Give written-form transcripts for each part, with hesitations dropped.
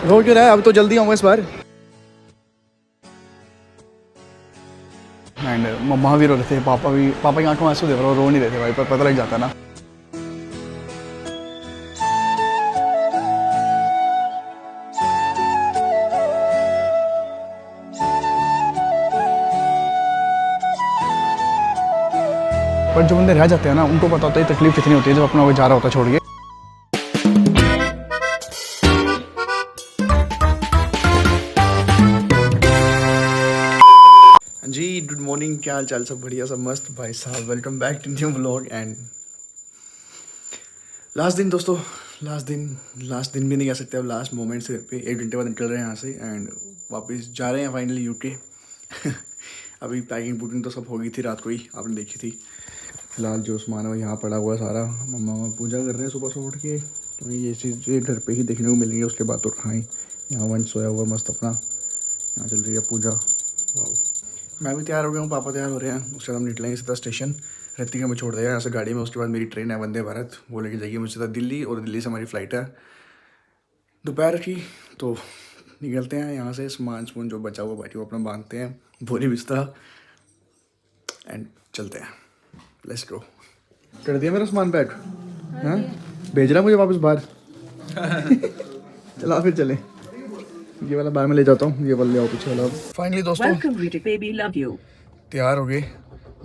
रो क्यों रहा है? अब तो जल्दी आऊँगा इस बार। एंड मम्मा भी रो रहे थे, पापा की आंखों में आंसू देख रहे, रो नहीं रहे थे भाई, पर पता लग जाता ना। पर जो बंदे रह जाते हैं ना, उनको पता होता है तकलीफ कितनी होती है जब अपना कोई जा रहा होता है छोड़ के। जी गुड मॉर्निंग, क्या हाल चाल? सब बढ़िया, सब मस्त भाई साहब। Welcome back to new vlog. And last दिन दोस्तों, लास्ट दिन भी नहीं कह सकते, अब लास्ट मोमेंट से पे 1 घंटे बाद निकल रहे हैं यहाँ से एंड वापस जा रहे हैं फाइनली यूके। अभी पैकिंग पुकिंग तो सब हो गई थी रात को ही, आपने देखी थी। फिलहाल जो सामान है वो यहाँ पड़ा हुआ है सारा। मम्मा पूजा कर रहे हैं सुबह से उठ के, तो ये चीज़ घर पे ही देखने को मिलेंगे। उसके बाद तो खाएँ। यहाँ वंश सोया हुआ मस्त अपना, यहाँ चल रही है पूजा। वाह, मैं भी तैयार हो गया हूँ, पापा तैयार हो रहे हैं। उसके बाद हम निकलेंगे सीधा स्टेशन। रितिका में छोड़ देगा यहाँ से गाड़ी में। उसके बाद मेरी ट्रेन है वंदे भारत, वो लेके जाएगी मुझे सीधा दिल्ली, और दिल्ली से हमारी फ़्लाइट है दोपहर की। तो निकलते हैं यहाँ से। सामान जो बचा हुआ बाकी वो अपना बांधते हैं, बोरी बिस्तर, एंड चलते हैं। Let's go. कर दिया मेरा सामान पैक? हाँ, भेज रहा मुझे वापस बाहर। चला फिर चले। ये वाला बैग में ले जाता हूँ, ये वाला ले आओ पीछे वाला। फाइनली दोस्तों तैयार हो गए,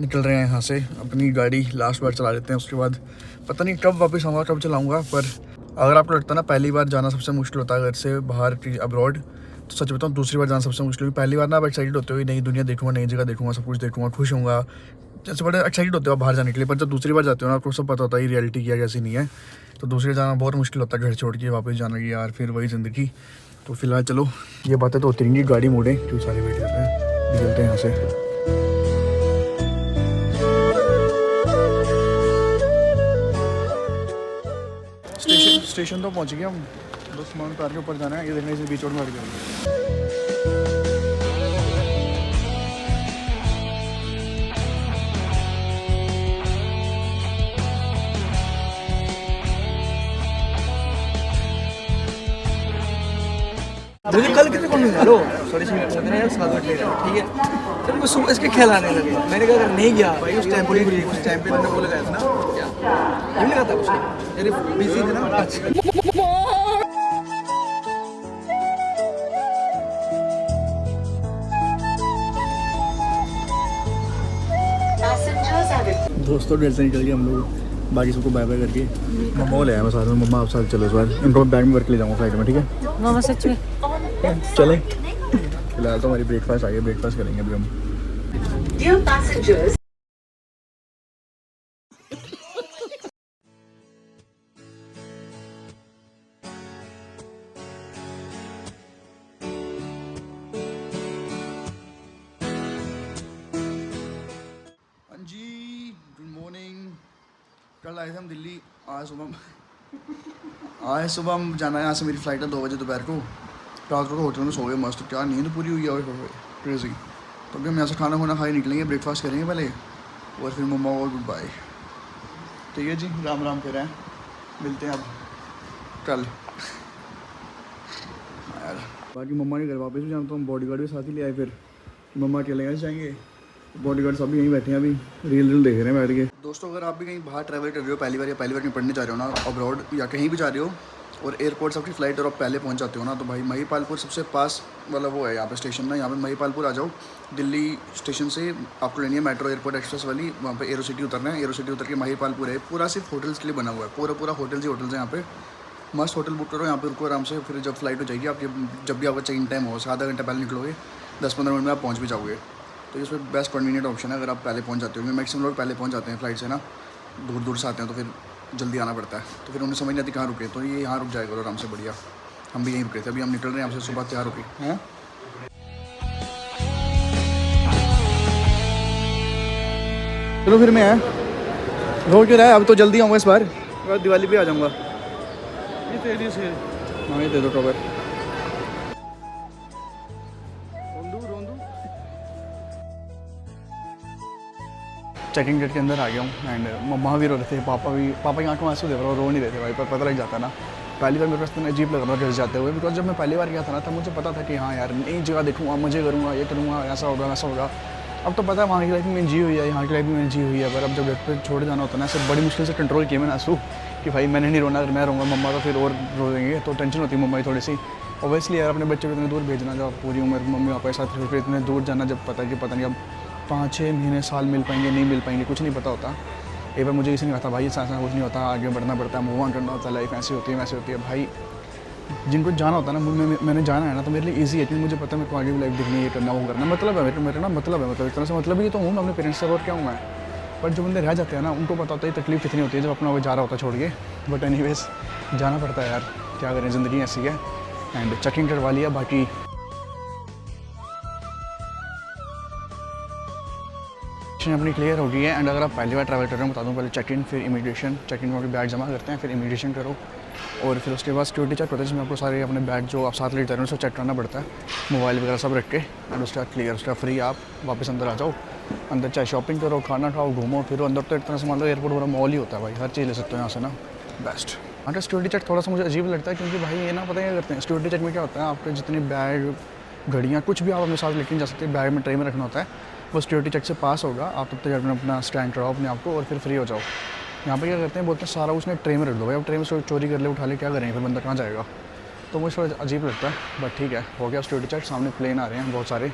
निकल रहे हैं यहाँ से। अपनी गाड़ी लास्ट बार चला लेते हैं, उसके बाद पता नहीं कब वापस आऊँगा, कब चलाऊँगा। पर अगर आपको लगता है ना पहली बार जाना सबसे मुश्किल होता है घर से बाहर अब्रॉड, तो सच बताऊँ दूसरी बार जाना सबसे मुश्किल। पहली बार ना आप एक्साइटेड होते हो, नई दुनिया देखूँगा, नई जगह देखूँगा, सब कुछ देखूँगा, खुश होऊंगा, जैसे बड़े एक्साइटेड होते हो आप बाहर जाने के लिए। पर जब दूसरी बार जाते हो ना, आपको सब पता होता है रियलिटी क्या कैसी नहीं है। तो दूसरी बार जाना बहुत मुश्किल होता है, घर छोड़ के वापस जाना की यार, फिर वही ज़िंदगी। तो फिलहाल चलो, ये बातें तो होती रहेंगी, गाड़ी मोड़े क्यों सारे वेट कर रहे हैं। निकलते हैं यहाँ से। स्टेशन तो पहुँच गए हम, बस माउंट पार के ऊपर जाना है। ये देखने से बीच रोड में हट गए। मुझे कल कितने कॉल हेलो सॉरी यार 7 बजे ठीक है। फिर मैं सुबह इसके ख्याल आने लगे। मैंने कहा अगर नहीं गया भाई उस टाइम पे मैंने बोला था ना क्या ये लगा था कुछ मेरे बिजी थे ना। दोस्तों घर से निकल गए हम लोग, बाकी सबको बाय बाय करके। मम्मा ले आया मैं साथ में। मम्मा आप साथ चलो इस बार, इनको बैग में वर्क ले जाऊँगा फ्लाइट में, ठीक है? मामा सच में चले। फिलहाल तो हमारी ब्रेकफास्ट आ गई, ब्रेकफास्ट करेंगे अभी हम। Dear passengers, हाँ जी, गुड मॉर्निंग। कल आए थे हम दिल्ली, आज सुबह हम जाना है। यहाँ से मेरी फ़्लाइट है 2 बजे दोपहर को। रात को तो होटल में सो गए मस्त, क्या नींद पूरी हुई है क्रेजी। तो अभी हम यहाँ से खाना खुना खाई निकलेंगे, ब्रेकफास्ट करेंगे पहले, और फिर मम्मा और गुड बाय। ठीक है जी, राम राम कह रहे हैं, मिलते हैं अब कल। यार बाकी मम्मा के घर वापस भी जाना, तो हम बॉडीगार्ड भी साथ ही ले आए। फिर मम्मा अकेले यहाँ जाएंगे, बॉडीगार्ड सब यहीं बैठे हैं अभी, रील देख रहे हैं बैठ के। दोस्तों अगर आप भी कहीं बाहर ट्रैवल कर रहे हो पहली बार, या पहली बार कहीं पढ़ने जा रहे हो ना अब्रॉड, या कहीं भी जा रहे हो, और एयरपोर्ट से आपकी फ़्लाइट और आप पहले पहुंच जाते हो ना, तो भाई महिपालपुर सबसे पास वाला वो है यहाँ पे स्टेशन ना। यहाँ पे महिपालपुर आ जाओ, दिल्ली स्टेशन से आपको लेनी है मेट्रो एयरपोर्ट एक्सप्रेस वाली, वहाँ पे एरो सिटी उतरना है। एरो सिटी उतर के महिपालपुर है, पूरा सिर्फ होटल्स के लिए बना हुआ है, पूरा होटल्स ही होटल्स हैं यहाँ पे। मस्त होटल बुक करो, यहाँ पे रुको आराम से। फिर जब फ्लाइट हो जाएगी आपकी, जब भी आपका चेक इन टाइम हो, आधा घंटा पहले निकलोगे, 10-15 मिनट में आप पहुँच भी जाओगे। तो इसमें बेस्ट कन्वीनियंट ऑप्शन है अगर आप पहले पहुंच जाते हो। मैक्सिमम लोग पहले पहुंच जाते हैं फ्लाइट से ना, दूर से आते हैं तो फिर जल्दी आना पड़ता है, तो फिर उन्हें समझ नहीं आती कहाँ रुके। तो ये यहाँ रुक जाएगा आराम से, बढ़िया। हम भी यहीं रुके थे, अभी हम निकल रहे हैं यहाँ से सुबह तैयार होके। हैं चलो फिर मैं आया, रो क्यों रहा है? अब तो जल्दी आऊँगा इस बार, दिवाली पे आ जाऊँगा। ये तेरी से हाँ, ये दे दो कवर। चेकिंग गेट के अंदर आ गया हूँ एंड मम्मा भी रो रहे थे, पापा की आंखों में आंसू देख रहे, रो नहीं रहे थे भाई, पर पता लग जाता ना। पहली बार मेरे पास इतना अजीब लग रहा था घर जाते हुए, बिकॉज जब मैं पहली बार गया था ना तब मुझे पता था कि हाँ यार नई जगह देखूँगा, मज़े करूँगा, ये करूँगा, ऐसा होगा वैसा होगा। अब तो पता है वहाँ की लाइफ में मैंने जी हुई है, यहाँ की लाइफ में मैंने जी हुई है, पर अब जब घर पर छोड़ जाना होता है ना, सिर्फ बड़ी मुश्किल से कंट्रोल किया मैंने आंसू कि भाई मैंने नहीं रोना, अगर मैं रहूँगा मम्मा तो फिर और रो देंगे, तो टेंशन होती है मम्मा की थोड़ी सी। ओबियसली यार अपने बच्चे को इतने दूर भेजना, जब पूरी उम्र मम्मी पापा के साथ फिर इतने दूर जाना, जब पता है कि पता नहीं अब 5-6 महीने साल मिल पाएंगे नहीं मिल पाएंगे, कुछ नहीं पता होता। एक बार मुझे किसी ने कहा था भाई ऐसा कुछ नहीं होता, आगे बढ़ना पड़ता है, मूव ऑन करना होता है, लाइफ ऐसी होती है वैसी होती है। भाई जिनको जाना होता है ना, मैंने जाना है ना, तो मेरे लिए ईजी है, क्योंकि मुझे पता है मेरे को आगे भी लाइफ देखनी है, ये करना वो करना, मतलब है मेरे ना, मतलब है, मतलब एक तरह से मतलब ही तो हूँ मैं अपने पेरेंट्स से, और क्या हूँ मैं। बट जो बंदे रह जाते हैं ना उनको पता होता है तकलीफ कितनी होती है जब अपना वो जा रहा होता है छोड़ के। बट एनीवेज जाना पड़ता है यार, क्या करें, ज़िंदगी ऐसी है। एंड चेकिंग करवा लिया, बाकी अपनी क्लियर हो गई है। एंड अगर आप पहली बार ट्रैवल कर रहे हो, बता दूँ पहले चेक इन, फिर इमिग्रेशन। चेक इन में बैग जमा करते हैं, फिर इमिग्रेशन करो, और फिर उसके बाद सिक्योरिटी चेक होता है जिसमें आपको सारे अपने बैग जो आप साथ लेते हैं उसको चेक करना पड़ता है, मोबाइल वगैरह सब रख के। एंड उसके बाद क्लियर, उसका फ्री, आप वापस अंदर आ जाओ। अंदर चाहे शॉपिंग करो, खाना खाओ, घूमो फिर अंदर तो एक तरह से मान लो एयरपोर्ट पूरा मॉल ही होता है भाई, हर चीज़ ले सकते हो यहाँ से ना, बेस्ट। हाँ सिक्योरिटी चेक थोड़ा सा मुझे अजीब लगता है, क्योंकि भाई ये ना पता क्या करते हैं, सिक्योरिटी चेक में क्या होता है, आपके जितने बैग घड़ियाँ कुछ भी आप अपने साथ लेके जा सकते हैं, बैग में ट्रे में रखना होता है, वो सिक्योरिटी चेक से पास होगा, आप तब तक अपना स्टैंड कराओ अपने आप को और फिर फ्री हो जाओ। यहाँ पे क्या करते हैं, बोलते हैं सारा उसने ट्रे में रख दो भाई, अब ट्रे में चोरी कर ले, उठा ले, क्या करेंगे फिर, बंदा कहाँ जाएगा। तो मुझे थोड़ा अजीब लगता है, बट ठीक है, हो गया सिक्योरिटी चेक। सामने प्लेन आ रहे हैं बहुत सारे,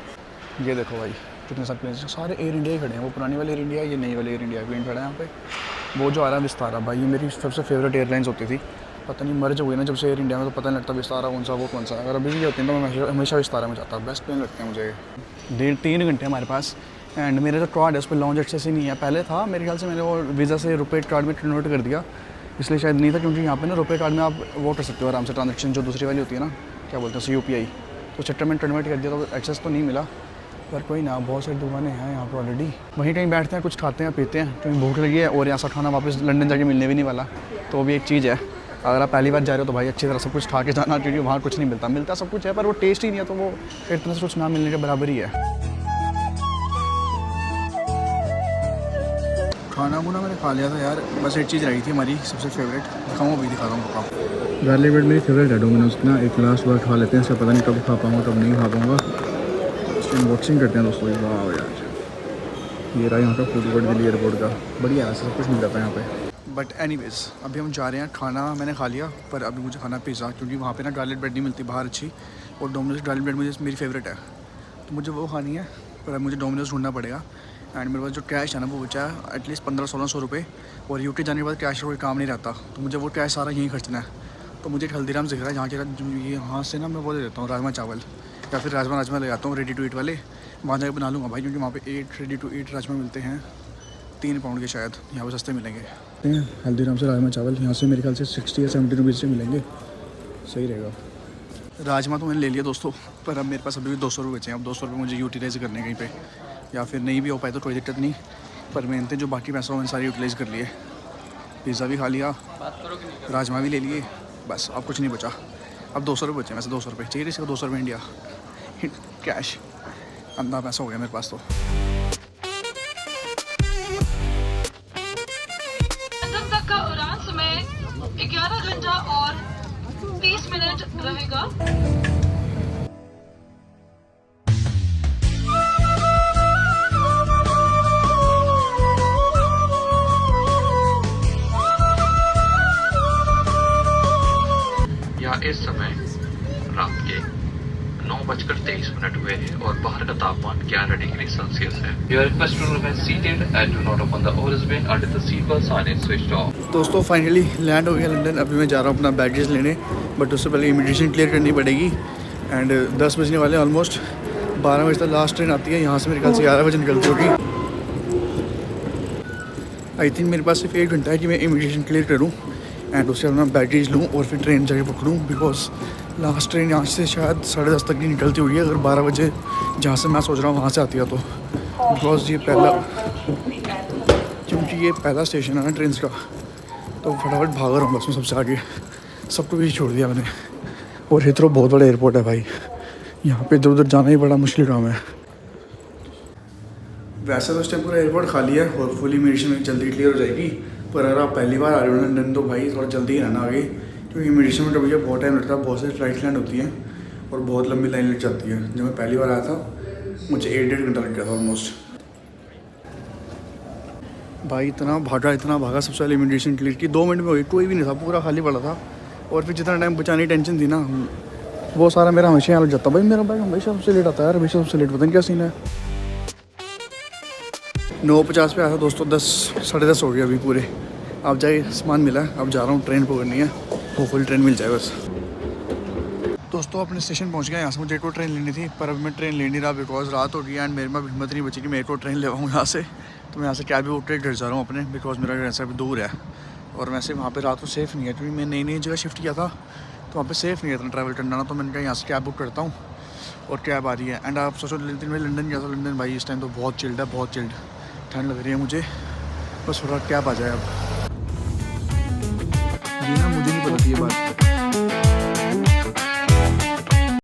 ये देखो भाई कितने सारे प्लेन, सारे एयर इंडिया ही खड़े हैं, वो पुरानी वाली एयर इंडिया, ये नई वाली एयर इंडिया प्लेन खड़ा है यहाँ पे। वो जो आ रहा है विस्तारा, भाई ये मेरी सबसे फेवरेट एयरलाइंस होती थी, पता नहीं मर्ज हो गई ना जब से एयर इंडिया में, तो पता नहीं लगता विस्तारा कौन सा वो कौन सा। अगर अभी भी होती है तो मैं हमेशा विस्तारा में जाता, बेस्ट प्लेन लगते हैं मुझे। 3 घंटे हमारे पास। एंड मेरा जो कार्ड है उस पर लॉन्च एक्सेस ही नहीं है, पहले था मेरे ख्याल से, मैंने वो वीज़ा से रुपए कार्ड में कन्वर्ट कर दिया, इसलिए शायद नहीं था, क्योंकि यहाँ पे ना रुपए कार्ड में आप वो कर सकते हो आराम से ट्रांजेक्शन, जो दूसरी वाली होती है ना, क्या बोलते हैं UPI, तो चट्टर में कन्वर्ट कर दिया, तो एक्सेस तो नहीं मिला, पर कोई ना, बहुत सारी दुकानें हैं यहाँ पर ऑलरेडी। वहीं कहीं बैठते हैं, कुछ खाते हैं पीते हैं, क्योंकि भूख लगी है, और यहाँ सा खाना वापस लंदन जाके मिलने भी नहीं वाला, तो वो भी एक चीज़ है। अगर आप पहली बार जा रहे हो तो भाई अच्छी तरह सब कुछ खा के जाना, क्योंकि वहाँ कुछ नहीं मिलता सब कुछ है, पर वो टेस्ट ही नहीं है, तो वो एक तरह से कुछ ना मिलने के बराबर ही है। खाना वाना मैंने खा लिया था यार, बस एक चीज़ रही थी हमारी सबसे फेवरेट, दिखाऊँ अभी दिखा रहा हूँ आपको। गार्लिक ब्रेड मेरी फेवरेट है, डोमिनोज की ना, एक लास्ट बार खा लेते हैं, इसका पता नहीं कब खा पाऊँगा कब नहीं खा पाऊँगा। इसकी अनबॉक्सिंग करते हैं दोस्तों। वाह यार, ये रहा यहाँ का फूड कोर्ट दिल्ली एयरपोर्ट का, बढ़िया है, सब कुछ मिल जाता है यहाँ पे। बट एनीवेज अभी हम जा रहे हैं, खाना मैंने खा लिया, पर अभी मुझे खाना पिज़्ज़ा, क्योंकि वहाँ पे ना गार्लिक ब्रेड नहीं मिलती बाहर अच्छी, और डोमिनोज गार्लिक ब्रेड मुझे मेरी फेवरेट है, तो मुझे वो खानी है, पर अब मुझे डोमिनोज ढूंढना पड़ेगा। एंड मेरे पास जो कैश है ना वो बचा है एटलीस्ट 1500-1600 रुपये, और यूके जाने के बाद कैश का कोई काम नहीं रहता, तो मुझे वो कैश सारा यहीं खर्चना है। तो मुझे एक हल्दीराम दिख रहा है, यहाँ के यहाँ से ना मैं वो ले लेता हूँ राजमा चावल, या फिर राजमा ले आता हूँ रेडी टू ईट वाले, वहाँ जाकर बना लूँगा भाई, क्योंकि वहाँ पे 8 रेडी टू ईट राजमा मिलते हैं 3 पाउंड के, शायद यहाँ पर सस्ते मिलेंगे। हल्दीराम से राजमा चावल यहाँ से मेरे ख्याल से 60 या 70 रुपीज़ से मिलेंगे, सही रहेगा। राजमा तो मैंने ले लिया दोस्तों, पर अब मेरे पास अभी भी 200 रुपये बचे हैं, अब 200 रुपये मुझे यूटिलाइज़ करने कहीं पे, या फिर नहीं भी हो पाए तो कोई दिक्कत नहीं, पर मेहनतें जो बाकी पैसा मैंने सारी यूटिलाइज़ कर लिए। पिज़्ज़ा भी खा लिया, राजमा भी ले लिए, बस अब कुछ नहीं बचा, अब 200 रुपये बचे, वैसे 200 रुपये चाहिए, इसका 200 रुपये इंडिया कैश, अंधा पैसा हो गया मेरे पास तो। लंदन तक का उड़ान समय 11 घंटा और 30 मिनट रहेगा। यहाँ इस समय रात के 9:23 हुए हैं और बाहर का तापमान 11 डिग्री सेल्सियस है। You are requested to remain seated and do not open the doors bin until the seatbelt sign is switched off. दोस्तों फाइनली लैंड हो गया लंदन, अभी मैं जा रहा हूँ अपना बैगेज लेने, बट उससे पहले इमिग्रेशन क्लियर करनी पड़ेगी। एंड 10 बजने वाले, ऑलमोस्ट 12 बजे तक लास्ट ट्रेन आती है यहाँ से, मेरे ख्याल से 11 बजे निकलती होगी। आई थिंक मेरे पास सिर्फ 1 घंटा है कि मैं इमिग्रेशन क्लियर करूँ, एंड उससे अपना बैगेज लूँ और फिर ट्रेन जाके पकड़ूँ, बिकॉज लास्ट ट्रेन यहाँ से शायद 10:30 तक की निकलती होगी, अगर 12 बजे जहाँ से मैं सोच रहा हूँ वहाँ से आती है तो, बिकॉज ये पहला, क्योंकि ये पहला स्टेशन है ना ट्रेन का, तो फटाफट भाग रहा हूँ बस में सबसे आगे, सबको भी छोड़ दिया मैंने। और हिथरो बहुत बड़ा एयरपोर्ट है भाई, यहाँ पे इधर उधर जाना ही बड़ा मुश्किल काम है। वैसे तो इस टाइम पूरा एयरपोर्ट खाली है, होपफुली मेरी मिशन जल्दी क्लियर हो जाएगी, पर अगर आप पहली बार आ रहे हो लंदन तो भाई थोड़ा जल्दी रहना आगे, क्योंकि इमिग्रेशन में तो भैया बहुत टाइम लगता है, बहुत सारी फ्लाइट लैंड होती हैं और बहुत लंबी लाइन लग जाती है। जब मैं पहली बार आया था मुझे 1-1.5 घंटा लग गया था ऑलमोस्ट। भाई इतना भागा सबसे पहले इमिग्रेशन क्लियर की, 2 मिनट में हो गई, कोई भी नहीं था, पूरा खाली पड़ा था। और फिर जितना टाइम बचाने की टेंशन थी ना वो सारा मेरा हमेशा यहाँ लग जाता। भाई मेरा बैग हमेशा सबसे लेट आता है यार, हमेशा सबसे लेट, पता नहीं क्या सीन है। 9:50 पे आया था दोस्तों, 10 साढ़े 10 हो गया अभी पूरे। अब जाए सामान मिला है, अब जा रहा हूँ ट्रेन पकड़नी है, होपफुली ट्रेन मिल जाए बस। दोस्तों अपने स्टेशन पहुँच गया, यहाँ से मुझे एक और ट्रेन लेनी थी पर अभी मैं ट्रेन ले नहीं रहा बिकॉज रात हो गई एंड मेरे में हिम्मत नहीं बची कि मैं एक और ट्रेन ले आऊँ यहाँ से। तो मैं यहाँ से कैब भी उठ के घर जा रहा हूँ अपने, बिकॉज मेरा घर ऐसा भी दूर है और वैसे वहाँ पे रात को सेफ़ नहीं है क्योंकि मैं नई जगह शिफ्ट किया था तो वहाँ पे सेफ़ नहीं है इतना ट्रैवल करना ना। तो मैंने कहा यहाँ से कैब बुक करता हूँ और कैब आ रही है। एंड आप सोचो दिन में लंदन गया था, लंदन भाई इस टाइम तो बहुत चिल्ड है, बहुत चिल्ड, ठंड लग रही है मुझे, बस थोड़ा कैब आ जाए अब। ये ना मुझे नहीं पता थी ये बात।